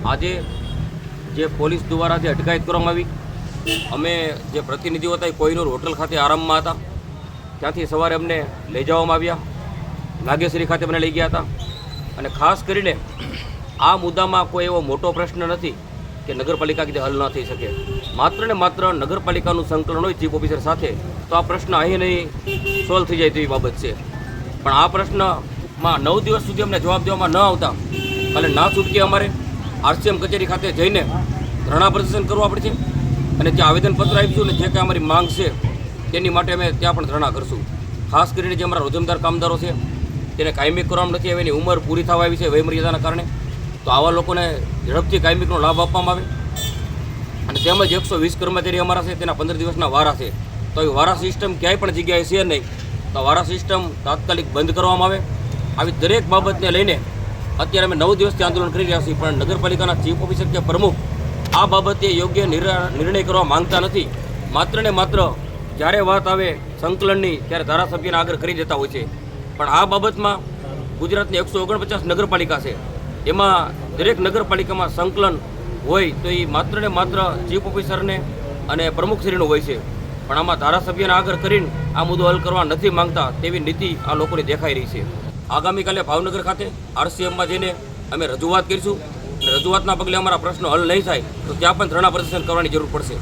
આજે જે પોલીસ દ્વારા જે અટકાયત કરવામાં આવી, અમે જે પ્રતિનિધિઓ હતા એ કોહિનૂર હોટલ ખાતે આરામમાં હતા. ત્યાંથી સવારે અમને લઈ જવામાં આવ્યા, નાગેશ્વરી ખાતે અમને લઈ ગયા હતા. અને ખાસ કરીને આ મુદ્દામાં કોઈ એવો મોટો પ્રશ્ન નથી કે નગરપાલિકા કીધે હલ ન થઈ શકે. માત્ર ને માત્ર નગરપાલિકાનું સંકલન હોય ચીફ ઓફિસર સાથે તો આ પ્રશ્ન અહીં નહીં સોલ્વ થઈ જાય તેવી બાબત છે. પણ આ પ્રશ્નમાં 9 દિવસ સુધી અમને જવાબ દેવામાં ન આવતા કાલે ના છૂટકે અમારે RCM કચેરી ખાતે જઈને ધરણા પ્રદર્શન કરવા પડશે. અને જે આવેદનપત્ર આપ્યું ને જે કંઈ અમારી માંગ છે તેની માટે અમે ત્યાં પણ ધરણા કરશું. ખાસ કરીને જે અમારા રોજમદાર કામદારો છે તેને કાયમી કરવામાં નથી આવે, એની ઉંમર પૂરી થવા આવી છે વયમર્યાદાના કારણે, તો આવા લોકોને ઝડપથી કાયમીનો લાભ આપવામાં આવે. અને તેમજ 120 કર્મચારી અમારા છે તેના 15 દિવસના વારા છે, તો એ વારા સિસ્ટમ ક્યાંય પણ જગ્યાએ છે નહીં, તો વારા સિસ્ટમ તાત્કાલિક બંધ કરવામાં આવે. આવી દરેક બાબતને લઈને અત્યારે અમે 9 દિવસથી આંદોલન કરી રહ્યા છીએ, પણ નગરપાલિકાના ચીફ ઓફિસર કે પ્રમુખ આ બાબતે યોગ્ય નિર્ણય કરવા માંગતા નથી. માત્ર ને માત્ર જ્યારે વાત આવે સંકલનની ત્યારે ધારાસભ્યને આગળ કરી દેતા હોય છે. પણ આ બાબતમાં ગુજરાતની 149 નગરપાલિકા છે, એમાં દરેક નગરપાલિકામાં સંકલન હોય તો એ માત્ર ને માત્ર ચીફ ઓફિસરને અને પ્રમુખશ્રીનું હોય છે. પણ આમાં ધારાસભ્યને આગળ કરીને આ મુદ્દો હલ કરવા નથી માંગતા તેવી નીતિ આ લોકોની દેખાઈ રહી છે. આગામીકાલે ભાવનગર ખાતે RCMમાં જઈને અમે રજૂઆત કરીશું. રજૂઆતના પગલે અમારા પ્રશ્નો હલ નહીં થાય તો ત્યાં પણ ધરણા પ્રદર્શન કરવાની જરૂર પડશે.